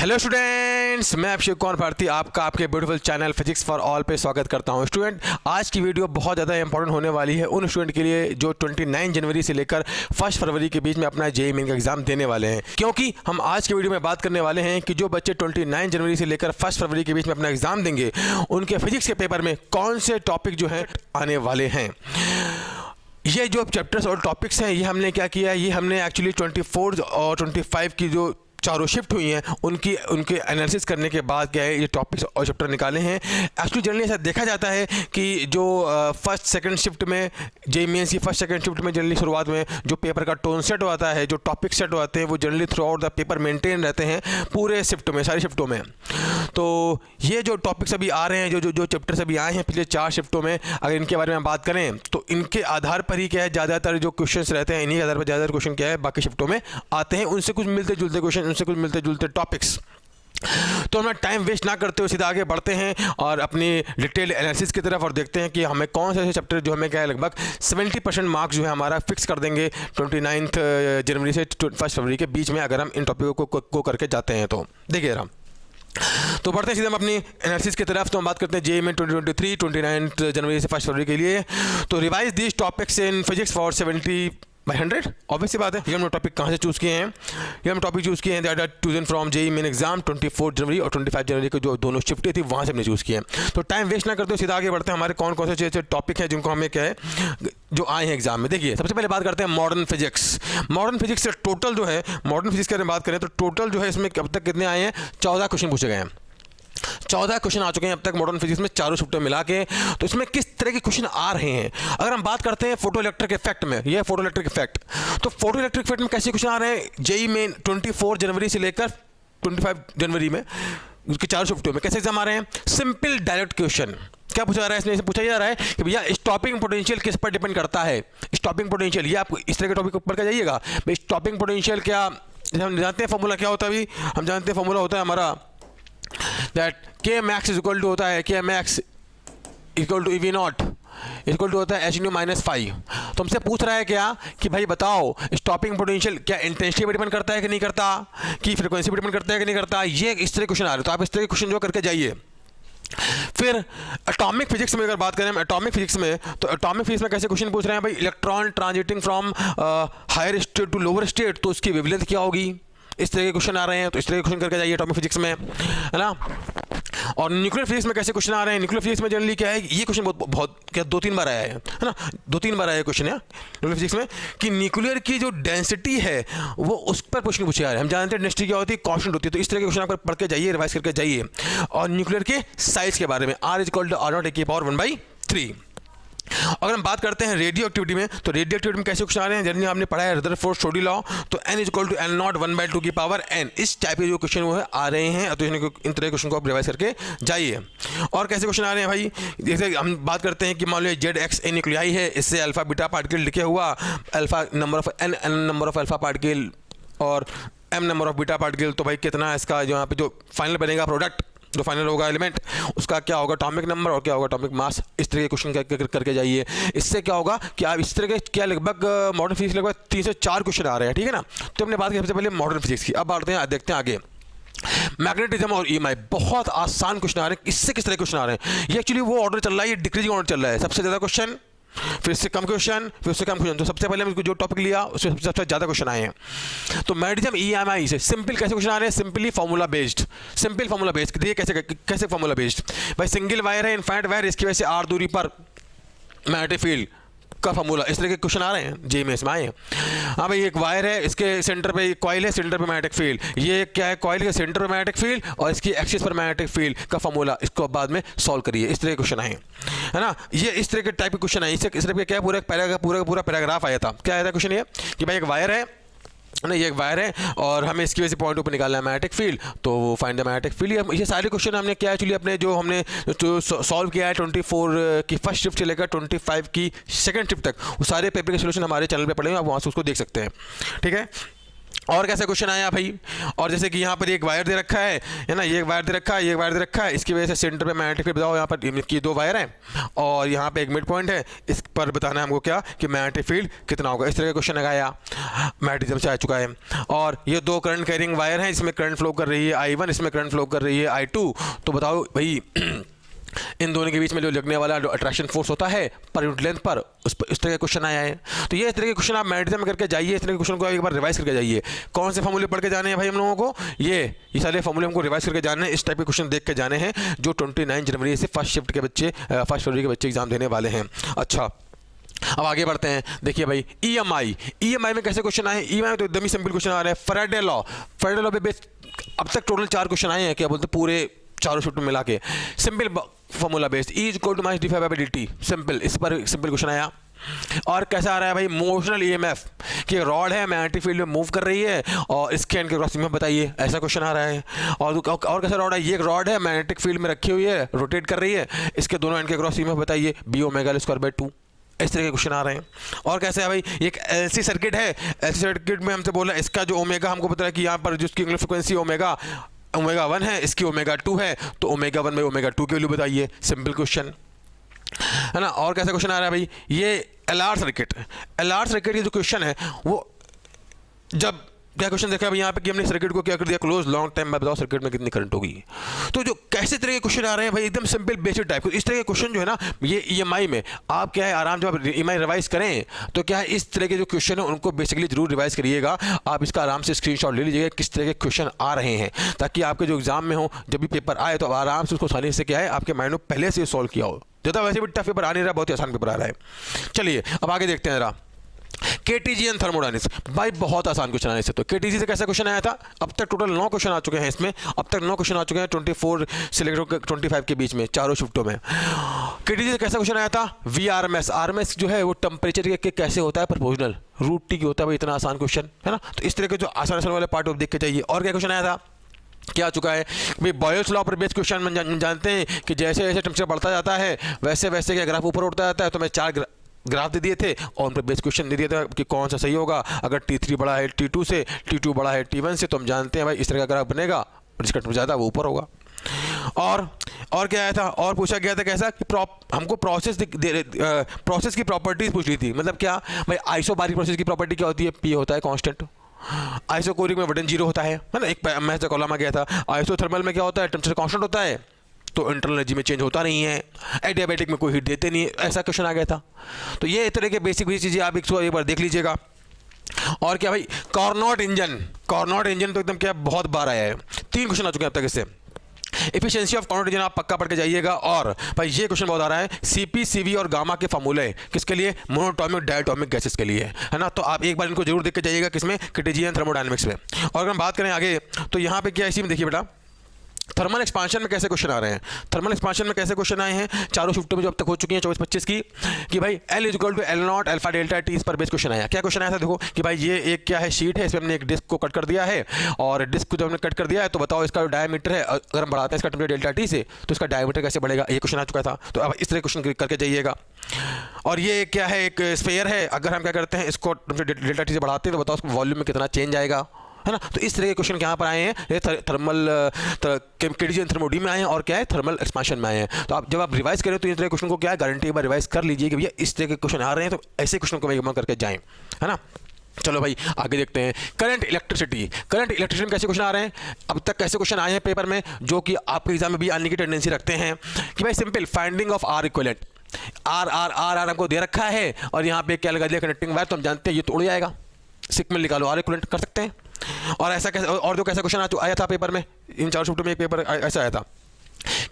Hello students, मैं अभिषेक कौर भारती आपका आपके beautiful channel physics for all पे स्वागत करता हूं। स्टूडेंट, आज की वीडियो बहुत ज़्यादा इंपॉर्टेंट होने वाली है उन स्टूडेंट के लिए जो 29 जनवरी से लेकर 1 फरवरी के बीच में अपना जेईई मेन का एग्जाम देने वाले हैं, क्योंकि हम आज की वीडियो में बात करने वाले हैं कि जो बच्चे 29 जनवरी से लेकर 1 फरवरी के बीच में अपना एग्जाम देंगे उनके फिजिक्स के पेपर में कौन से टॉपिक जो हैं आने वाले हैं। ये जो चैप्टर्स और टॉपिक्स हैं, ये हमने क्या किया है, ये हमने एक्चुअली 24 और 25 की जो चारों शिफ्ट हुई हैं उनके एनालिसिस करने के बाद क्या है ये टॉपिक्स और चैप्टर निकाले हैं। एक्चुअली जनरली ऐसा देखा जाता है कि जो फर्स्ट सेकंड शिफ्ट में जेईई मेंस की फर्स्ट सेकंड शिफ्ट में जनरली शुरुआत में जो पेपर का टोन सेट होता है, जो टॉपिक सेट होते हैं, वो generally through out the paper maintain रहते हैं पूरे शिफ्ट में, सारी शिफ्टों में। तो ये जो टॉपिक्स अभी आ रहे हैं, जो चैप्टर्स अभी आए हैं पिछले 4 शिफ्टों में, अगर इनके बारे में बात करें तो इनके आधार पर ही क्या है ज़्यादातर जो क्वेश्चंस रहते हैं, इन्हीं के आधार पर ज़्यादातर क्वेश्चन क्या है बाकी शिफ्टों में आते हैं, उनसे कुछ मिलते जुलते क्वेश्चन, उनसे कुछ मिलते जुलते टॉपिक्स। तो हम टाइम वेस्ट ना करते हुए सीधा आगे बढ़ते हैं और अपनी डिटेल एनालिसिस की तरफ और देखते हैं कि हमें कौन से ऐसे चैप्टर जो हमें क्या है लगभग 70% मार्क्स जो है हमारा फिक्स कर देंगे 29 जनवरी से 1 फरवरी के बीच में, अगर हम इन टॉपिकों को करके जाते हैं। तो देखिए जरा, तो बढ़ते हैं सीधे हम अपनी एनालिसिस की तरफ। तो हम बात करते हैं जेईई में 2023 29 जनवरी से 1 फरवरी के लिए। तो revise this topics in physics for 70/100। Obvious सी बात है, ये हमने टॉपिक कहाँ से चूज़ किए हैं, ये हम टॉपिक चूज़ किए हैं that are chosen from JEE Main exam 24 जनवरी और 25 जनवरी को जो दोनों शिफ्टें थी वहाँ से हमने चूज़ किए हैं। तो टाइम वेस्ट ना करते हुए सीधा आगे बढ़ते हैं, हमारे कौन कौन से टॉपिक हैं जिनको हमें क्या है जो आए हैं एग्जाम में। देखिए, सबसे पहले बात करते हैं मॉडर्न फिजिक्स। मॉडर्न फिजिक्स से टोटल जो है, मॉडर्न फिजिक्स के बारे में बात करें तो टोटल जो है इसमें अब तक कितने आए हैं, 14 क्वेश्चन पूछे गए हैं। 14 क्वेश्चन आ चुके हैं अब तक मॉडर्न फिजिक्स में चारों शिफ्टों मिला के। तो इसमें किस तरह के क्वेश्चन आ रहे हैं, अगर हम बात करते हैं फोटो इलेक्ट्रिक इफेक्ट में, यह फोटो इलेक्ट्रिक इफेक्ट, तो फोटो इलेक्ट्रिक इफेक्ट में कैसे क्वेश्चन आ रहे हैं जेईई में 24 जनवरी से लेकर 25 जनवरी में उसके चारों शिफ्टों में कैसे एग्जाम आ रहे हैं। सिंपल डायरेक्ट क्वेश्चन क्या पूछा जा रहा है, इसमें पूछा जा रहा है कि भैया स्टॉपिंग पोटेंशियल किस पर डिपेंड करता है। स्टॉपिंग पोटेंशियल, ये आप इस तरह के टॉपिक पर क्या जाइएगा भाई, स्टॉपिंग पोटेंशियल क्या, हम जानते हैं फॉर्मूला क्या होता है, अभी हम जानते हैं फॉर्मूला होता है हमारा दैट के मैक्स इज इक्वल टू होता है, K max equal to E V not equal to होता है एच न्यू -5। तो हमसे पूछ रहा है क्या कि भाई बताओ स्टॉपिंग पोटेंशियल क्या इंटेंसिटी पर डिपेंड करता है कि नहीं करता, कि फ्रीक्वेंसी पर डिपेंड करता है कि नहीं करता। ये इस तरह क्वेश्चन आ रहे हैं, तो आप इस तरह के क्वेश्चन जो करके जाइए। फिर एटॉमिक फिजिक्स में अगर बात करें एटॉमिक फिजिक्स में, तो एटॉमिक फिजिक्स में कैसे क्वेश्चन पूछ रहे हैं भाई, electron transiting from higher state to lower state, तो उसकी वेवलेंथ क्या होगी, इस तरह के क्वेश्चन आ रहे हैं। तो इस तरह के क्वेश्चन करके जाइए एटॉमिक फिजिक्स में, है ना। और न्यूक्लियर फिजिक्स में कैसे क्वेश्चन आ रहे हैं, न्यूक्लियर फिजिक्स में जनरली क्या है, ये क्वेश्चन बहुत क्या 2-3 बार आया है ना, 2-3 बार आया क्वेश्चन है न्यूक्लियर फिजिक्स में कि न्यूक्लियर की जो डेंसिटी है वो उस पर क्वेश्चन पूछे जा रहे हैं। हम जानते हैं डेंसिटी क्या होती है, कांस्टेंट होती है। तो इस तरह के क्वेश्चन आप पढ़ के जाइए, रिवाइज करके जाइए। और न्यूक्लियर के साइज के बारे में R = R0 की पावर 1/3। अगर हम बात करते हैं रेडियो एक्टिविटी में, तो रेडियो एक्टिविटी में कैसे क्वेश्चन आ रहे हैं, जनरली आपने पढ़ा है रदरफोर्ड स्टोडी लॉ, तो n = L0 1/2 की पावर n, इस टाइप के जो क्वेश्चन वो है आ रहे हैं। तो इन तरह के क्वेश्चन को आप रिवाइज करके जाइए। और कैसे क्वेश्चन आ रहे हैं भाई, जैसे हम बात करते हैं कि मान लो ZX a न्यूक्लियाई है, इससे अल्फा बीटा पार्टिकल लिखे हुआ, alpha number of n number of alpha particle और m number of beta particle, तो भाई कितना इसका जो यहाँ पे जो फाइनल बनेगा प्रोडक्ट, जो फाइनल होगा एलिमेंट, उसका क्या होगा एटॉमिक नंबर और क्या होगा एटॉमिक मास। इस तरह के क्वेश्चन करके जाइए। इससे क्या होगा कि आप इस तरह के क्या लगभग मॉडर्न फिजिक्स लगभग 3 से 4 क्वेश्चन आ रहे हैं, ठीक है ना। तो हमने बात की सबसे पहले मॉडर्न फिजिक्स की। अब बढ़ते हैं, देखते हैं आगे मैग्नेटिज्म और EMI। बहुत आसान क्वेश्चन आ रहे हैं। इससे किस तरह क्वेश्चन आ रहे हैं, ये एक्चुअली वो ऑर्डर चल रहा है, ये डिक्रीजिंग ऑर्डर चल रहा है, सबसे ज़्यादा क्वेश्चन, फिर से कम क्वेश्चन, फिर उससे कम क्वेश्चन। तो सबसे पहले हमने जो टॉपिक लिया उससे सबसे ज़्यादा क्वेश्चन आए हैं। तो मैग्नेटिज्म EMI से सिंपल कैसे क्वेश्चन आ रहे हैं, simply formula based, simple formula based. देखिए कैसे फार्मूला बेस्ड भाई, सिंगल वायर है, इनफाइनाइट वायर, इसकी वजह से R दूरी पर मैग्नेटिक फील्ड का फार्मूला, इस तरह के क्वेश्चन आ रहे हैं जेईई में, इसमें आए हैं। हाँ भाई, एक वायर है, इसके सेंटर पे कॉइल है, सेंटर पे मैग्नेटिक फील्ड, ये क्या है, कॉइल के सेंटर पे मैग्नेटिक फील्ड और इसकी एक्सिस पर मैग्नेटिक फील्ड का फार्मूला, इसको बाद में सॉल्व करिए। इस तरह के क्वेश्चन आए, है ना। ये इस तरह के टाइप के क्वेश्चन आए। इस तरह के क्या पूरा पैराग्राफ आया था। क्या आया था क्वेश्चन, ये कि भाई एक वायर है ना, ये एक वायर है और हमें इसकी वजह से पॉइंट ऊपर निकालना है मैग्नेटिक फील्ड, तो फाइंड द मैग्नेटिक फील्ड। ये सारे क्वेश्चन हमने क्या एक्चुअली अपने जो हमने सॉल्व किया है 24 की फर्स्ट शिफ्ट से लेकर 25 की सेकंड शिफ्ट तक, वो सारे पेपर के सोल्यूशन हमारे चैनल पे पड़े हैं, आप वहाँ से उसको देख सकते हैं, ठीक है। और कैसे क्वेश्चन आया भाई, और जैसे कि यहाँ पर एक वायर दे रखा है ना, ये वायर दे रखा है, ये वायर दे रखा है, इसकी वजह से सेंटर पे मैग्नेटिक फील्ड बताओ, यहाँ पर की दो वायर हैं और यहाँ पे एक मिड पॉइंट है, इस पर बताना है हमको क्या कि मैग्नेटिक फील्ड कितना होगा। इस तरह का क्वेश्चन लगाया, मैग्नेटिज्म से आ चुका है। और ये दो करंट कैरिंग वायर हैं, इसमें करंट फ्लो कर रही है I1, इसमें करंट फ्लो कर रही है I2। तो बताओ भाई इन दोनों के बीच में जो लगने वाला जो अट्रैक्शन फोर्स होता है पर यूनिट लेंथ पर, उस पर इस तरह का क्वेश्चन आया है। तो ये इस तरह के क्वेश्चन आप मैग्नेटिज्म में करके जाइए, इस तरह के क्वेश्चन को एक बार रिवाइज करके जाइए। कौन से फॉर्मूले पढ़ के जाने हैं भाई हम लोगों को, ये सारे फॉर्मूले हमको रिवाइज करके जाने हैं, इस टाइप के क्वेश्चन देख के जाने हैं जो 29 जनवरी से फर्स्ट फरवरी के बच्चे एग्जाम देने वाले हैं। अच्छा, अब आगे बढ़ते हैं। देखिए भाई EMI में कैसे क्वेश्चन आए। EMI में तो एकदम ही सिंपल क्वेश्चन आ रहे हैं। फैराडे लॉ पे बेस अब तक टोटल 4 क्वेश्चन आए हैं, क्या बोलते हैं पूरे चारों शिफ्ट में मिला के। Simple formula based E=-dφ/dt, simple, इस पर सिंपल क्वेश्चन आया। और कैसा आ रहा है भाई, मोशनल EMF कि रॉड है मैग्नेटिक फील्ड में मूव कर रही है और इसके एंड के क्रॉस में बताइए, ऐसा क्वेश्चन आ रहा है। और कैसा रॉड है, ये एक रॉड है मैग्नेटिक फील्ड में रखी हुई है, रोटेट कर रही है, इसके दोनों एंड के क्रॉस में बताइए B⍵L²/2। इस तरह के क्वेश्चन आ रहे हैं। और कैसे है भाई, एक LC सर्किट है, LC सर्किट में हमसे बोला इसका जो ओमेगा हमको पता है कि यहाँ पर जिसकी फ्रिक्वेंसी ओमेगा 1 है, इसकी ओमेगा 2 है, तो ओमेगा 1 में ओमेगा 2 की वैल्यू बताइए, सिंपल क्वेश्चन है ना। और कैसा क्वेश्चन आ रहा है भाई, ये LR सर्किट की जो क्वेश्चन है वो जब क्या क्वेश्चन देखा है यहाँ पे कि हमने सर्किट को क्या कर दिया क्लोज, लॉन्ग टाइम में बताओ सर्किट में कितनी करंट होगी। तो जो कैसे तरह के क्वेश्चन आ रहे हैं भाई एकदम सिंपल बेसिक टाइप, इस तरह के क्वेश्चन जो है ना ये EMI में आप क्या है आराम जब आप EMI रिवाइज करें तो क्या है इस तरह के जो क्वेश्चन है उनको बेसिकली जरूर रिवाइज करिएगा। आप इसका आराम से स्क्रीनशॉट ले लीजिएगा किस तरह के क्वेश्चन आ रहे हैं, ताकि आपके जो एग्जाम में हो जब भी पेपर आए तो आराम से उसको आसानी से क्या है आपके माइंड में पहले से सॉल्व किया हो। ज़्यादा वैसे भी टफ पेपर आ नहीं रहा, बहुत ही आसान पेपर आ रहा है। चलिए अब आगे देखते हैं जरा। KTG एंड थर्मोडायनेमिक्स, भाई बहुत आसान क्वेश्चन आया इससे। तो KTG से कैसा क्वेश्चन आया था, अब तक टोटल 9 क्वेश्चन आ चुके हैं इसमें, अब तक 9 क्वेश्चन आ चुके हैं 24 से लेकर 25 के बीच में चारों शिफ्टों में। KTG से कैसा क्वेश्चन आया था, RMS जो है वो टेम्परेचर के कैसे होता है प्रोपोर्शनल √T की होता है भाई, इतना आसान क्वेश्चन है ना। तो इस तरह के जो आसान वाले पार्ट आप देख के जाइए। और क्या क्वेश्चन आया था, क्या आ चुका है भाई, बॉयल्स लॉ पर बेस्ड क्वेश्चन में जानते हैं कि जैसे जैसे टेम्परेचर बढ़ता जाता है वैसे वैसे क्या ग्राफ ऊपर उठता जाता है। तो मैं 4 ग्राफ दे दिए थे और उन पर बेस क्वेश्चन दे दिया था कि कौन सा सही होगा। अगर T3 बड़ा है T2 से, T2 बड़ा है T1 से, तो हम जानते हैं भाई इस तरह का ग्राफ बनेगा और जिसका टेम्परेचर ज़्यादा वो ऊपर होगा। और क्या आया था, और पूछा गया था कैसा कि हमको प्रोसेस की प्रॉपर्टीज पूछ ली थी। मतलब क्या भाई, आइसोबारिक प्रोसेस की प्रॉपर्टी क्या होती है, P होता है कांस्टेंट, आइसोकोरिक में वजन 0 होता है ना। एक मैथ कॉलम आ गया था। आइसोथर्मल में क्या होता है, टेम्परेचर कांस्टेंट होता है तो इंटरनल एनर्जी में चेंज होता नहीं है। एडियाबैटिक में कोई हीट देते नहीं, ऐसा क्वेश्चन आ गया था। तो ये इस तरह के बेसिक चीज़ें आप एक बार देख लीजिएगा। और क्या भाई, कार्नोट इंजन तो एकदम क्या बहुत बार आया है, 3 क्वेश्चन आ चुके हैं अब तक इससे। एफिशिएंसी ऑफ कार्नोट इंजन आप पक्का पढ़ के जाइएगा। और भाई ये क्वेश्चन बहुत आ रहा है, CP CV और गामा के फार्मूले किसके लिए, मोनोटॉमिक डायटोमिक गैसेस के लिए है ना। तो आप एक बार इनको जरूर देख के जाइएगा, किसमें, KTG एंड थर्मोडायनेमिक्स में। और अगर हम बात करें आगे तो यहाँ पे क्या इसी में देखिए बेटा, थर्मल एक्सपांशन में कैसे क्वेश्चन आ रहे हैं। थर्मल एक्सपांशन में कैसे क्वेश्चन आए हैं चारों शिफ्टों में जो अब तक हो चुकी हैं 24-25 की, कि भाई L=L0 अल्फा डेल्टा T, इस पर बेस क्वेश्चन आया। क्या क्वेश्चन आया था, देखो कि भाई ये एक क्या है शीट है, इसमें हमने एक डिस्क को कट कर दिया है और डिस्क को जब हमने कट कर दिया है तो बताओ इसका जो डायमीटर है, अगर हम बढ़ाते हैं इसका टेम्परेचर डेल्टा T से तो इसका डायमीटर कैसे बढ़ेगा, ये क्वेश्चन आ चुका था। तो अब इस तरह क्वेश्चन करके जाइएगा। और ये क्या है, एक स्फीयर है, अगर हम क्या करते हैं इसको डेल्टा T से बढ़ाते हैं तो बताओ उसको वॉल्यूम में कितना चेंज आएगा, है ना। तो इस तरह के क्वेश्चन यहाँ पर आए हैं, ये थर्मल KTG एंड थर्मोडी में आए हैं और क्या है थर्मल एक्सपांशन में आए हैं। तो आप जब आप रिवाइज करें तो इस तरह के क्वेश्चन को क्या है गारंटी एक बार रिवाइज कर लीजिए कि भैया इस तरह के क्वेश्चन आ रहे हैं, तो ऐसे क्वेश्चन को मैं करके जाएं, है ना। चलो भाई आगे देखते हैं। करंट इलेक्ट्रिसिटी में कैसे क्वेश्चन आ रहे हैं, अब तक कैसे क्वेश्चन आए हैं पेपर में जो कि आपके एग्जाम में भी आने की टेंडेंसी रखते हैं कि भाई simple finding of R equivalent, R हमको दे रखा है और यहाँ पे क्या लगा दिया कनेक्टिंग वायर, तो हम जानते हैं ये तो उड़ जाएगा, सिक में निकालो R इक्विवेलेंट कर सकते हैं। और ऐसा कैसे, और जो कैसा क्वेश्चन आया था पेपर में, इन 4 शिफ्टों में एक पेपर ऐसा आया था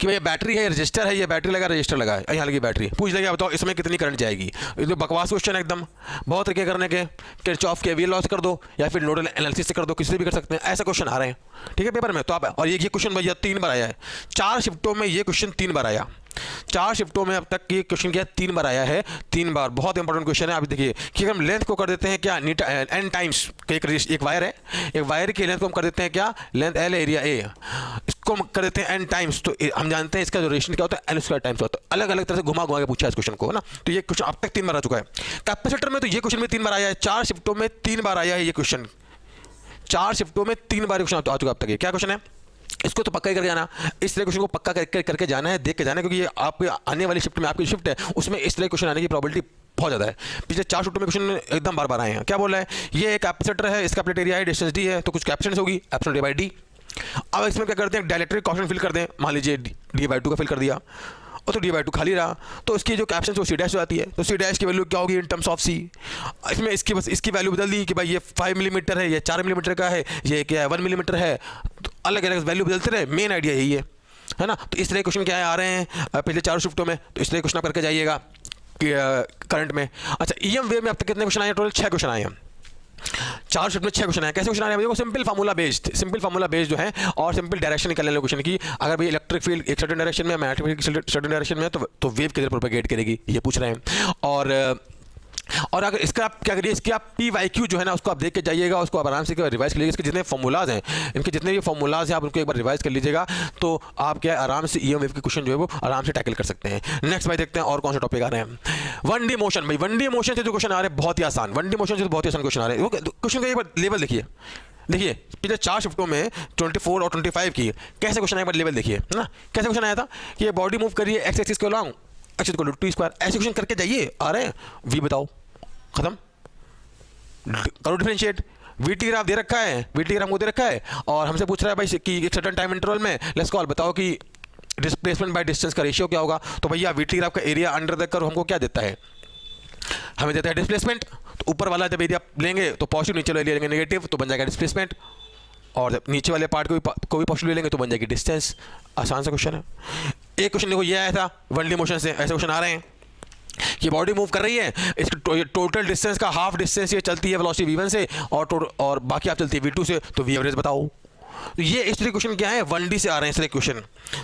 कि भाई बैटरी है, रजिस्टर है, ये बैटरी लगा रजिस्टर लगा है, यहाँ लगी बैटरी, पूछ लेगा बताओ इसमें कितनी करंट जाएगी। ये तो बकवास क्वेश्चन है एकदम, बहुत तरीके करने के, किरचॉफ के KVL लॉ से कर दो या फिर नोडल एनालिसिस से कर दो, किसी से भी कर सकते हैं, ऐसा क्वेश्चन आ रहे हैं ठीक है पेपर में। तो आप, और ये क्वेश्चन भैया 3 बार आया है, 4 शिफ्टों में ये क्वेश्चन 3 बार आया, 4 शिफ्टों में अब तक ये क्वेश्चन क्या 3 बार आया है, 3 बार। बहुत इंपॉर्टेंट क्वेश्चन है। आप देखिए कि हम लेंथ को कर देते हैं क्या n टाइम्स, एक वायर है, एक वायर की लेंथ को हम कर देते हैं क्या, लेंथ L एरिया A, इसको हम कर देते हैं n टाइम्स, तो हम जानते हैं इसका जो रेशियो क्या होता है L² टाइम्स होता है। अलग अलग तरह से घुमा के पूछा है इस क्वेश्चन को, है ना। तो ये क्वेश्चन अब तक 3 बार आ चुका है। कैपेसिटर में तो ये क्वेश्चन भी 3 बार आया है, 4 शिफ्टों में 3 बार आया है ये क्वेश्चन। 4 शिफ्टों में 3 बार क्वेश्चन आ चुका अब तक। ये क्या क्वेश्चन है, इसको तो पक्का ही करके जाना, इस तरह क्वेश्चन को पक्का करके जाना है, देख के जाना है, क्योंकि ये आपके आने वाली शिफ्ट में, आपकी शिफ्ट है उसमें इस तरह क्वेश्चन आने की प्रोबेबिलिटी बहुत ज़्यादा है। पिछले 4 शिफ्टों में क्वेश्चन एकदम बार बार आए हैं। क्या बोल रहा है, ये एक कैपेसिटर है, इसका प्लेट एरिया है, डिस्टेंस डी है, तो कुछ कैपेसिटेंस होगी एप्सिलॉन डी बाई डी। अब इसमें क्या करते हैं, डाइलेक्ट्रिक कांस्टेंट फिल कर दें, मान लीजिए डी बाई 2 का फिल कर दिया, और तो डी बाई 2 खाली रहा, तो इसकी जो कैपेसिटेंस वो सी डैश हो जाती है, तो सी डैश की वैल्यू क्या होगी इन टर्म्स ऑफ सी। इसमें इसकी बस इसकी वैल्यू बदल दी कि भाई ये 5 मिलीमीटर है, ये 4 मिलीमीटर का है, ये क्या है 1 मिलीमीटर है, तो अलग अलग वैल्यू बदलते रहे। मेन आइडिया यही है ना। तो इस तरह क्वेश्चन क्या है आ रहे हैं पिछले 4 शिफ्टों में, तो इस तरह क्वेश्चन आप करके जाइएगा करंट में। अच्छा, ईएम वेव में अब तक कितने क्वेश्चन आए, टोटल 6 क्वेश्चन आए हैं। 4 शिफ्ट में 6 क्वेश्चन आए। कैसे क्वेश्चन आए देखो, सिंपल फार्मूला बेस्ड जो है, और सिंपल डायरेक्शन निकालने वाले क्वेश्चन की। अगर भाई इलेक्ट्रिक फील्ड एक सर्टेन डायरेक्शन में, मैग्नेटिक फील्ड सर्टेन डायरेक्शन में, तो वेव किधर प्रोपेगेट करेगी, ये पूछ रहे हैं। और अगर इसका आप क्या करिए, इसके आप PYQ जो है ना, उसको आप देख के जाइएगा, उसको आप आराम से रिवाइज कर लीजिएगा। इसके जितने फॉर्मूलाज हैं, इनके जितने भी फॉर्मूलाज हैं, आप उनको एक बार रिवाइज कर लीजिएगा, तो आप क्या है आराम से ईएम वेव के क्वेश्चन जो है वो आराम से टैकल कर सकते हैं। नेक्स्ट भाई देखते हैं और कौन सा टॉपिक आ रहे हैं। 1D motion. भाई 1D मोशन से जो क्वेश्चन आ रहे हैं बहुत ही आसान, 1D मोशन से बहुत ही आसान क्वेश्चन आ रहे हैं। वो क्वेश्चन का एक बार लेवल देखिए पिछले 4 शिफ्टों में 24 और 25 की कैसे क्वेश्चन आया, एक बार लेवल देखिए है ना। कैसे क्वेश्चन आया था कि ये बॉडी मूव करिए एक्स एक्सिस के along, X equal to t², ऐसे क्वेश्चन करके जाइए, आ रहे हैं। वी बताओ, खत्म, करो डिफरेंशिएट। वीटी ग्राफ दे रखा है, वीटी ग्राफ को दे रखा है, और हमसे पूछ रहा है भाई कि एक सर्टेन टाइम इंटरवल में लेट्स कॉल बताओ कि डिस्प्लेसमेंट बाय डिस्टेंस का रेशियो क्या होगा। तो भैया वीटी ग्राफ का एरिया अंडर द कर्व हमको क्या देता है, हमें देता है डिस्प्लेसमेंट। तो ऊपर वाला जब एरिया लेंगे तो पॉजिटिव, नीचे वाला एरिया लेंगे नेगेटिव, तो बन जाएगा डिस्प्लेसमेंट, और जब नीचे वाले पार्ट को भी पॉजिटिव ले लेंगे तो बन जाएगी डिस्टेंस। आसान सा क्वेश्चन है। एक क्वेश्चन देखो ये आया था 1D मोशन से, ऐसे क्वेश्चन आ रहे हैं कि बॉडी मूव कर रही है, इसके टोटल डिस्टेंस का हाफ डिस्टेंस ये चलती है वेलोसिटी v1 से, और बाकी आप चलती है v2 से, तो v एवरेज बताओ। तो ये इस तरह क्वेश्चन क्या है 1D से आ रहे हैं इस तरह क्वेश्चन,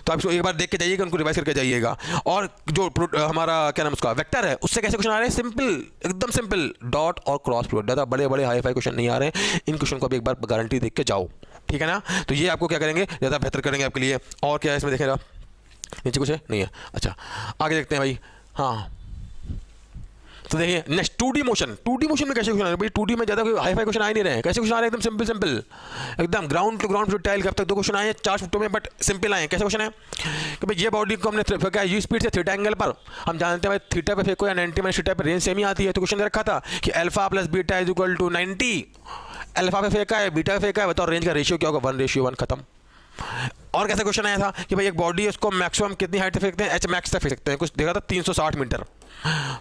तो आप इसको एक बार देख के जाइएगा, उनको रिवाइज करके जाइएगा। और जो हमारा क्या नाम उसका वेक्टर है, उससे कैसे क्वेश्चन आ रहे हैं, सिंपल, एकदम सिंपल, डॉट और क्रॉस प्रोडक्ट। ज़्यादा बड़े बड़े हाई फाई क्वेश्चन नहीं आ रहे हैं, इन क्वेश्चन को भी एक बार गारंटी देख के जाओ, ठीक है ना। तो ये आपको क्या करेंगे, ज़्यादा बेहतर करेंगे आपके लिए। और क्या है इसमें देखेगा, नीचे कुछ है नहीं है। अच्छा आगे देखते हैं भाई। हाँ तो देखिए next 2D motion. 2D motion में कैसे क्वेश्चन आ रहे हैं भाई, 2D में ज़्यादा कोई हाई फाई क्वेश्चन आ ही नहीं रहे हैं। कैसे क्वेश्चन आ रहे हैं, एकदम सिंपल, एकदम ग्राउंड टू ग्राउंड टाइल के। अब तक 2 क्वेश्चन आए हैं 4 शिफ्टों में, बट सिंपल आए हैं। कैसे क्वेश्चन है कि भाई ये बॉडी को हमने फेंका है यू स्पीड से थीटा एंगल पर, हम जानते हैं भाई थीटा पे फेंको या 90 में थीटा पे रेंज सेम ही आती है। तो क्वेश्चन रखा था कि alpha plus beta is equal to 90, alpha पे फेंका है, बीटा पे फेंका है, बताओ रेंज का रेशियो क्या होगा, 1:1, खत्म। और कैसा क्वेश्चन आया था कि भाई एक बॉडी है उसको मैक्सिमम कितनी हाइट तक फेंकते हैं, एच मैक्स तक फेंक सकते हैं, कुछ देखा था 360 मीटर,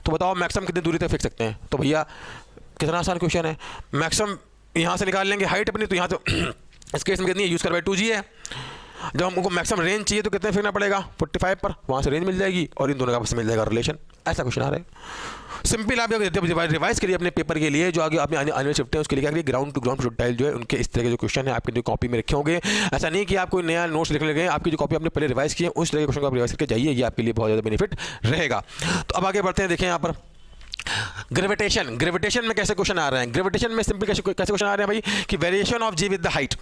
तो बताओ मैक्सिमम कितनी दूरी तक फेंक सकते हैं। तो भैया कितना आसान क्वेश्चन है, मैक्सिमम यहाँ से निकाल लेंगे हाइट अपनी, तो यहाँ तो इस केस में कितनी है, यूज़ कर 2g है। जब हमको मैक्सिमम रेंज चाहिए तो कितने फेंकना पड़ेगा, 45 पर, वहाँ से रेंज मिल जाएगी और इन दोनों का आपस में मिल जाएगा रिलेशन। ऐसा क्वेश्चन आ रहा है। सिंपल आप रिवाइज करिए अपने पेपर के लिए, जो आगे आपने आने वाले शिफ्ट है उसके लिए क्या करिए, ग्राउंड टू ग्राउंड प्रोजेक्टाइल जो है उनके इस तरह के जो क्वेश्चन है आपके जो कॉपी में रखे होंगे। ऐसा नहीं कि आप कोई नया नोट्स लिख लगे, आपकी जो कॉपी आपने पहले रिवाइज किए उस तरह के क्वेश्चन को आप रिवाइज करके जाइए, ये आपके लिए बहुत ज़्यादा बेनिफिट रहेगा। तो अब आगे बढ़ते हैं, देखें यहाँ पर ग्रेविटेशन में कैसे क्वेश्चन आ रहे हैं। ग्रेविटेशन में सिंपल कैसे क्वेश्चन आ रहे हैं भाई कि variation of G with the height,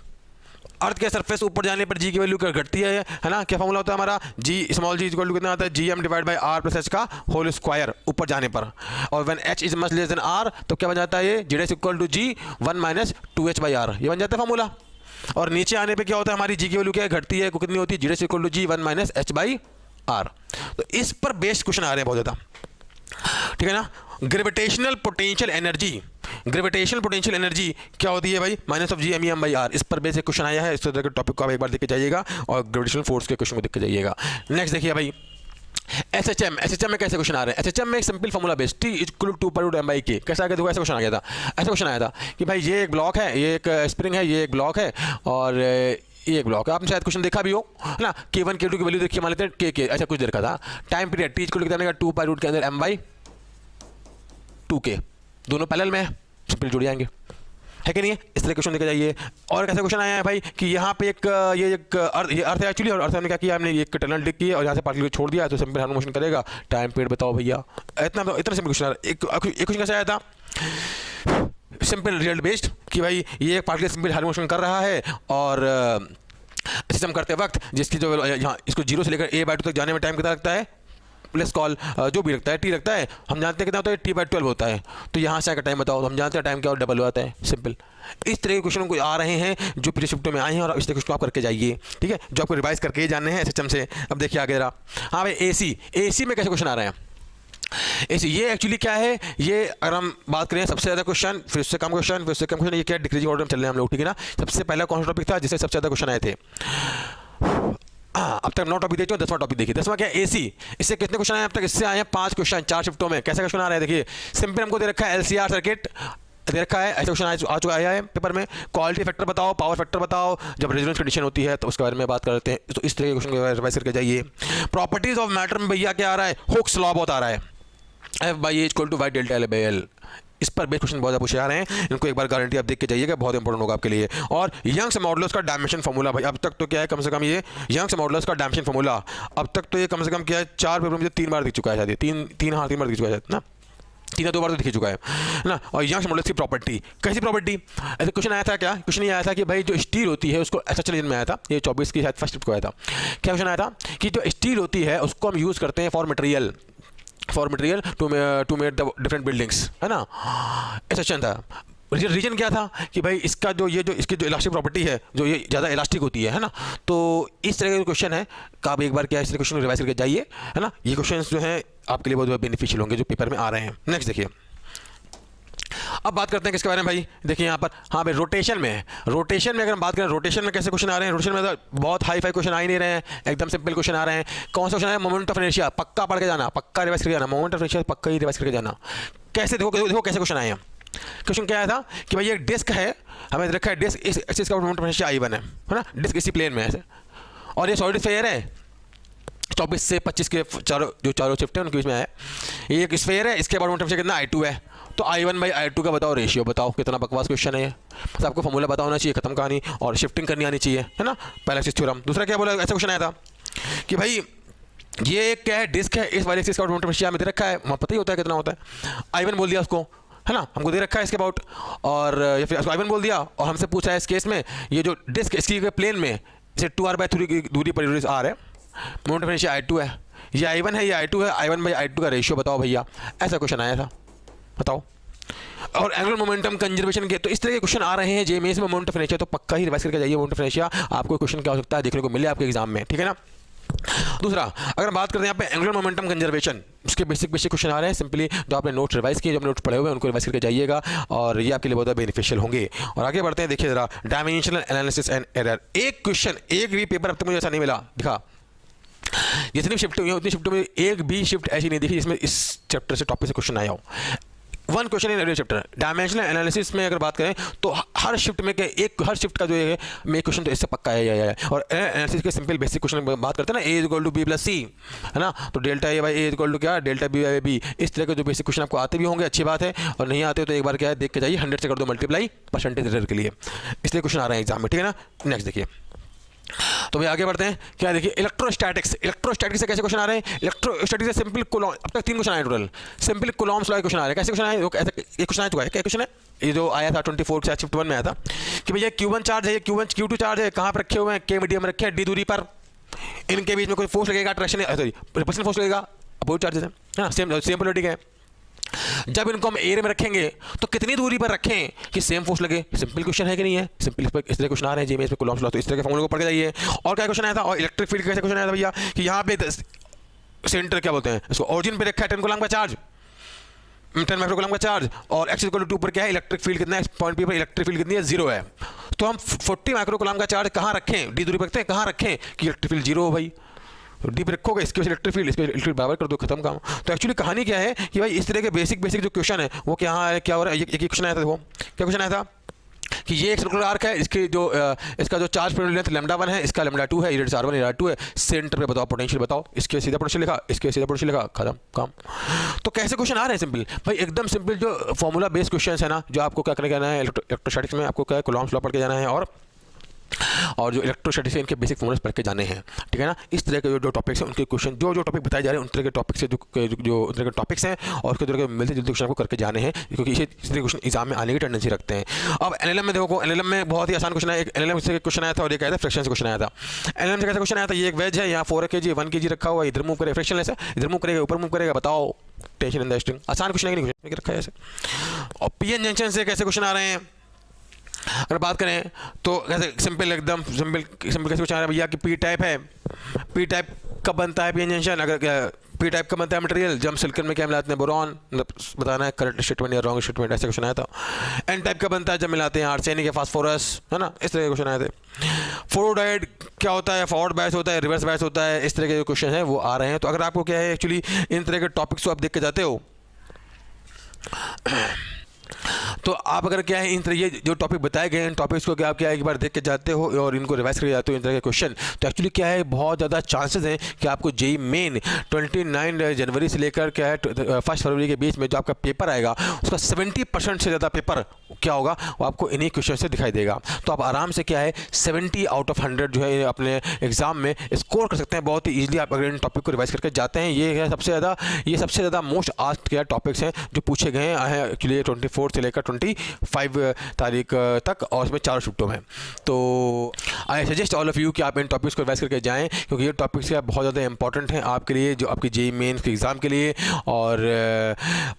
earth के सरफेस ऊपर जाने पर जी की वैल्यू घटती है ना। क्या फॉर्मूला होता है हमारा, G small G equal to कितना आता है, GM divide by R plus H का होल स्क्वायर ऊपर जाने पर, और when H is much less than R तो क्या बन जाता है ये, ZS equal to G 1 minus 2H by R, ये बन जाता है फॉर्मूला। और नीचे आने पे क्या होता है, हमारी जी की वैल्यू क्या है, घटती है, कितनी होती है, ZS equal to G 1 minus H by R। तो इस पर बेस्ड क्वेश्चन आ रहे हैं बहुत ज़्यादा, ठीक है ना। ग्रेविटेशनल पोटेंशियल एनर्जी क्या होती है भाई, minus of GMEM by R। इस पर बेसिक क्वेश्चन आया है, इस तरह के टॉपिक को आप एक बार देख के जाइएगा और ग्रेविटेशनल फोर्स के क्वेश्चन को देख के जाइएगा। नेक्स्ट देखिए भाई SHM में कैसे क्वेश्चन आ रहे हैं। SHM में एक simple formula based T equal to 2 k। कैसा आ गया देखो, ऐसा क्वेश्चन आ गया था। ऐसा क्वेश्चन आया था कि भाई ये एक ब्लॉक है, ये एक स्प्रिंग है, ये एक ब्लॉक है और ये एक ब्लॉक है। आपने शायद क्वेश्चन देखा भी हो है ना, K1 K2 की वैल्यू देखिए, मान लेते हैं K ऐसा कुछ दे रखा था। टाइम पीरियड T इक्वल कितना 2 पाई रूट के अंदर m/2k, दोनों पैरेलल में सिंपल जुड़ जाएंगे, है कि नहीं है। इस तरह क्वेश्चन देखे जाइए। और कैसा क्वेश्चन आया है भाई कि यहाँ पे एक ये अर्थ है एक्चुअली, और अर्थ हमने क्या किया, हमने एक टनल डिग की और यहाँ से पार्टिकल छोड़ दिया तो सिंपल हार्मोन मोशन करेगा। टाइम पीरियड बताओ भैया, इतना सिंपल क्वेश्चन आ रहा है। एक क्वेश्चन कैसा आया था, सिंपल रिजल्ट बेस्ड कि भाई ये एक पार्टिकल सिंपल हार्मोन मोशन कर रहा है और सिस्टम करते वक्त जिसकी जो यहाँ इसको 0 से लेकर a/2 तक जाने में टाइम कितना लगता है, प्लस कॉल जो भी लगता है टी लगता है, हम जानते हैं कितना होता है, T/12 होता है। तो यहाँ से आकर टाइम बताओ, तो हम जानते हैं टाइम क्या डबल आता है, सिंपल। इस तरह के क्वेश्चन को आ रहे हैं जो पिछले शिफ्टों में आए हैं, और इस तरह क्वेश्चन आप करके जाइए, ठीक है, जो आपको रिवाइज करके जानने हैं सिस्टम से। अब देखिए आगे जरा, हाँ भाई एसी में कैसे क्वेश्चन आ रहे हैं। ये एक्चुअली क्या है, ये अगर हम बात करें सबसे ज़्यादा क्वेश्चन, फिर उससे कम क्वेश्चन, फिर उससे कम क्वेश्चन, ये क्या डिक्रीजिंग ऑर्डर में चल रहे हैं हम लोग, ठीक है ना। सबसे पहला कौन सा टॉपिक था जिससे सबसे ज़्यादा क्वेश्चन आए थे। अब तक 9 टॉपिक देखते हो, 10वां टॉपिक देखिए। 10वां क्या है, एसी। इससे कितने क्वेश्चन आए अब तक, इससे आए हैं 5 क्वेश्चन 4 शिफ्टों में। कैसा क्वेश्चन आ रहा है देखिए, सिंपल हमको दे रखा है LCR सर्किट दे रखा है, ऐसा क्वेश्चन आ चुका है पेपर में। क्वालिटी फैक्टर बताओ, पावर फैक्टर बताओ, जब रेजोनेंस कंडीशन होती है तो उसके बारे में बात करते हैं। तो इस तरह के क्वेश्चन रिवाइज करके जाइए। प्रॉपर्टीज ऑफ मैटर में भैया क्या आ रहा है, हुक्स लॉ बहुत आ रहा है, F/A=Y∆L/L। इस पर बेस्ट क्वेश्चन बहुत ज़्यादा पूछे आ रहे हैं, इनको एक बार गारंटी आप देख के जाइएगा, बहुत इंपॉर्टेंट होगा आपके लिए। और यंग्स मॉडुलस का डायमेंशन फार्मूला, भाई अब तक तो क्या है, कम से कम ये यंग्स मॉडुलस का डायमेंशन फार्मूला अब तक तो ये कम से कम क्या है 4 पेपर में 3 बार दिख चुका है शायद, 3 बार दिख चुका है ना, 3 या 2 बार तो दिख चुका है ना। और यंग्स मॉडुलस की प्रॉपर्टी, कैसी प्रॉपर्टी, ऐसे क्वेश्चन आया था क्या, क्वेश्चन ये आया था कि भाई जो स्टील होती है उसको, ऐसा चलिए में आया था, ये 24 की शायद फर्स्ट को आया था। क्या क्वेश्चन आया था कि जो स्टील होती है उसको हम यूज़ करते हैं for material to make the different buildings, है ना। ऐसा क्वेश्चन था। रीजन क्या था कि भाई इसका जो इसकी जो इलास्टिक प्रॉपर्टी है, जो ये ज़्यादा इलास्टिक होती है ना। तो इस तरह का क्वेश्चन है कि आप एक बार क्या इस तरह क्वेश्चन रिवाइज करके जाइए, है ना। ये क्वेश्चन जो हैं आपके लिए बहुत बेनिफिशियल होंगे जो पेपर में आ रहे हैं। नेक्स्ट देखिए, अब बात करते हैं किसके बारे में भाई, देखिए यहाँ पर, हाँ भाई रोटेशन में अगर हम बात करें रोटेशन में कैसे क्वेश्चन आ रहे हैं। रोटेशन में तो बहुत हाई फाई क्वेश्चन आ ही नहीं रहे हैं, एकदम सिंपल क्वेश्चन आ रहे हैं। कौन सा क्वेश्चन है, मोमेंट ऑफ इनर्शिया, पक्का पढ़ के जाना, पक्का रिवाइज करके जाना, मोमेंट ऑफ इनर्शिया पक्का ही रिवाइज करके जाना। कैसे देखो कैसे क्वेश्चन आए हैं। क्वेश्चन क्या आया था कि भाई एक डिस्क है, हमें रखा है डिस्क, इस इसका मोमेंट ऑफ इनर्शिया I1 है ना, डिस्क इसी प्लेन में है, और ये सॉलिड स्फीयर है, 24 से 25 के चारों शिफ्ट है उनके बीच में है। ये एक स्फीयर है, इसके बाद मोमेंट ऑफ इनर्शिया कितना I2 है। तो I1/I2 का बताओ रेशियो, बताओ कितना बकवास क्वेश्चन है ये। बस आपको फॉर्मूला पता होना चाहिए, खत्म कहानी, और शिफ्टिंग करनी आनी चाहिए, है ना, पैरेलल थ्योरम। दूसरा क्या बोला, ऐसा क्वेश्चन आया था कि भाई ये एक क्या है, डिस्क है, इस वाले एक्सिस का मोमेंट ऑफ इनर्शिया में दे रखा है, पता ही होता है कितना होता है। I1 बोल दिया उसको, है ना, हमको दे रखा है इसके अबाउट, और या फिर I1 बोल दिया, और हमसे पूछा है इस केस में ये जो डिस्क इसकी प्लेन में जैसे 2r/3 की दूरी पर R है, मोमेंट ऑफ इनर्शिया I2 है, ये I1 है, ये I2 है, I1/I2 का रेशियो बताओ भैया। ऐसा क्वेश्चन आया था, बताओ। और एंगुलर मोमेंटम कंजर्वेशन के, तो इस तरह के क्वेश्चन आ रहे हैं जेएमएस में। मोमेंट ऑफ इनर्शिया तो पक्का ही रिवाइज करके जाइए, मोमेंट ऑफ इनर्शिया आपको क्वेश्चन क्या हो सकता है देखने को मिले आपके एग्जाम में, ठीक है ना। दूसरा अगर हम बात करते हैं यहाँ पे एंगुलर मोमेंटम कंजर्वेशन, उसके बेसिक क्वेश्चन आ रहे हैं। सिंपली जो आपने नोट्स रिवाइज किए, जो आपने नोट्स पढ़े हुए हैं उनको रिवाइज करके जाइएगा, और ये आपके लिए बहुत बेनिफिशियल होंगे। और आगे बढ़ते हैं, देखिए जरा डायमेंशनल एनालिसिस एंड एरर। एक क्वेश्चन, एक भी पेपर अब तक मुझे ऐसा नहीं मिला, दिखा जितनी शिफ्ट हुई है उतनी शिफ्टों में एक भी शिफ्ट ऐसी नहीं दिखी जिसमें इस चैप्टर से टॉपिक से क्वेश्चन आया हो। 1 question in every chapter. Dimensional analysis में अगर बात करें तो हर शिफ्ट में हर शिफ्ट का जो है में क्वेश्चन तो इससे पक्का है। और एनालिसिस के सिंपल बेसिक क्वेश्चन बात करते हैं ना, A=B+C, है ना, तो डेल्टा A/A क्या, डेल्टा B/B। इस तरह के जो बेसिक क्वेश्चन आपको आते भी होंगे, अच्छी बात है, और नहीं आते तो एक बार क्या है देख के जाइए, 100 से कर दो मल्टीप्लाई परसेंटेज एरर के लिए, इसलिए क्वेश्चन आ रहे हैं एग्जाम में, ठीक है ना। नेक्स्ट देखिए, तो भाई आगे बढ़ते हैं, क्या देखिए इलेक्ट्रोस्टैटिक्स से कैसे क्वेश्चन आ रहे हैं। इलेक्ट्रोस्टैटिक्स से सिंपल कूलॉम, अब तक 3 क्वेश्चन आए टोटल, सिंपल कूलॉम्स लॉ के क्वेश्चन आ रहे हैं। कैसे क्वेश्चन आए, एक क्वेश्चन आ चुका है, क्या क्वेश्चन है ये जो आया था 24 से शिफ्ट 1 में आया था कि भैया Q1 चार्ज है, Q2 चार्ज है, कहाँ पर रखे हुए हैं, K मीडियम में रखे हैं D दूरी पर, इनके बीच में कोई फोर्स लगेगा, अट्रैक्शन सॉरी रिपल्शन फोर्स लगेगा, अपोजिट चार्जेस है ना, सेम पोलैरिटी है। जब इनको हम एरिया में रखेंगे तो कितनी दूरी पर रखें कि सेम फोर्स लगे। सिंपल क्वेश्चन है कि नहीं है, सिंपल इस तरह क्वेश्चन आ रहे हैं जीएमएस में कूलॉम्स लॉ, तो इस तरह के फॉर्मूले को पढ़ के जाइए। और क्या क्वेश्चन आया था, और इलेक्ट्रिक फील्ड कैसे क्वेश्चन आया था भैया कि यहाँ पे सेंटर क्या बोलते हैं इसको, ओरिजिन पे रखा है 10 कूलम का चार्ज, 10 माइक्रोकूलम का चार्ज, और x=2 पर क्या है इलेक्ट्रिक फील्ड कितना है, पॉइंट P पर इलेक्ट्रिक फील्ड कितनी है, 0 है। तो हम 40 माइक्रोकूलम का चार्ज कहाँ रखें, D दूरी पर रखते हैं, कहाँ रखें कि इलेक्ट्रिक फील्ड 0 हो भाई, डी पे रखोगे, इसके इलेक्ट्रिक फील्ड, इसके इलेक्ट्रिक बराबर कर दो, खत्म काम। तो एक्चुअली कहानी क्या है कि भाई इस तरह के बेसिक जो क्वेश्चन है वो क्या है, क्या हो रहा है। एक क्वेश्चन आया था, वो क्या क्वेश्चन आया था कि ये एक सर्कुलर आर्क है, इसके जो इसका जो चार्ज पर लेंथ λ1 है, इसका λ2 है, रेडियस r1 r2 है, सेंटर पे बताओ पोटेंशियल बताओ, इसके सीधा पोटेंशियल लिखा, इसके सीधा पोटेंशियल लिखा, खत्म काम। तो कैसे क्वेश्चन आ रहे हैं सिंपल भाई, एकदम सिंपल जो फॉर्मूला बेस्ड क्वेश्चन है ना, जो आपको क्या करना है इलेक्ट्रोस्टैटिक्स में, आपको क्या कूलॉम्स लॉ पढ़ के जाना है, और और जो इलेक्ट्रोस्टैटिक्स है इनके बेसिक फॉर्मूलाज पढ़ के जाने हैं, ठीक है ना। इस तरह के जो टॉपिक्स हैं उनके क्वेश्चन जो टॉपिक बताए जा रहे हैं उन तरह के टॉपिक्स से जो उन तरह के टॉपिक्स हैं और उसके तरह के मिलते जुलते क्वेश्चन को करके जाने हैं, क्योंकि इस तरह क्वेश्चन एग्जाम में आने की टेंडेंसी रखते हैं। अब एलएलएम में देखो, एलएलएम में बहुत ही आसान क्वेश्चन है। एक एलएलएम से क्वेश्चन आया था और एक आया था फ्रैक्शन से क्वेश्चन आया था। एलएलएम से कैसा क्वेश्चन आया था, ये एक वेज है, यहाँ 4 kg 1 kg रखा हुआ है, इधर मूव करेगा, फ्रैक्शनलेस है, इधर मूव करेगा ऊपर मूव करेगा, बताओ टेंशन इन द स्ट्रिंग। आसान क्वेश्चन है कि नहीं, क्वेश्चन रखा है ऐसे। और पीएन जंक्शन से कैसे क्वेश्चन आ रहे हैं अगर बात करें तो कैसे सिंपल, एकदम सिंपल कैसे क्वेश्चन आ रहा है भैया कि पी टाइप है, पी टाइप कब बनता है पीएन जंक्शन, अगर पी टाइप का बनता है मटेरियल जब सिलिकॉन में क्या मिलाते हैं, बोरॉन, मतलब बताना है करेक्ट स्टेटमेंट या रॉन्ग स्टेटमेंट, ऐसे क्वेश्चन आया था। एन टाइप का बनता है जब मिलाते हैं आर्सेनिक या फास्फोरस, है ना, इस तरह के क्वेश्चन आए थे। फ्लोराइड क्या होता है, फॉरवर्ड बायस होता है, रिवर्स बायस होता है, इस तरह के जो क्वेश्चन है वो आ रहे हैं। तो अगर आपको क्या है एक्चुअली इन तरह के टॉपिक्स को आप देख के जाते हो तो आप अगर क्या है इन तरह ये जो टॉपिक बताए गए हैं इन टॉपिक्स को क्या आप क्या एक बार देख के जाते हो और इनको रिवाइज करके जाते हो इन तरह के क्वेश्चन, तो एक्चुअली क्या है बहुत ज़्यादा चांसेस हैं कि आपको जेई मेन 29 जनवरी से लेकर क्या है 1 फरवरी के बीच में जो आपका पेपर आएगा उसका 70% से ज़्यादा पेपर क्या होगा वो आपको इन्हीं क्वेश्चन से दिखाई देगा। तो आप आराम से क्या है 70 आउट ऑफ 100 जो है अपने एग्जाम में स्कोर कर सकते हैं बहुत ही ईजिली आप अगर इन टॉपिक को रिवाइज करके जाते हैं। ये सबसे ज़्यादा मोस्ट आस्क्ड क्या टॉपिक्स हैं जो पूछे गए हैं एक्चुअली 24 से लेकर 25 तारीख तक और इसमें 4 शिफ्टों में। तो I suggest all of you कि आप इन टॉपिक्स को रिवाइज करके जाएं क्योंकि ये टॉपिक्स क्या बहुत ज़्यादा इंपॉर्टेंट हैं आपके लिए, जो आपकी जेईई मेंस के एग्ज़ाम के लिए। और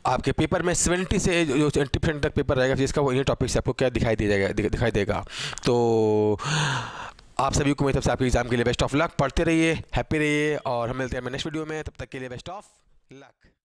आपके पेपर में 70 से जो 80% तक पेपर रहेगा जिसका वो ये टॉपिक से आपको क्या दिखाई देगा। तो आप सभी को मेरी तरफ से आपके एग्ज़ाम के लिए बेस्ट ऑफ लक, पढ़ते रहिए, हैप्पी रहिए और हम मिलते हैं नेक्स्ट वीडियो में, तब तक के लिए बेस्ट ऑफ लक।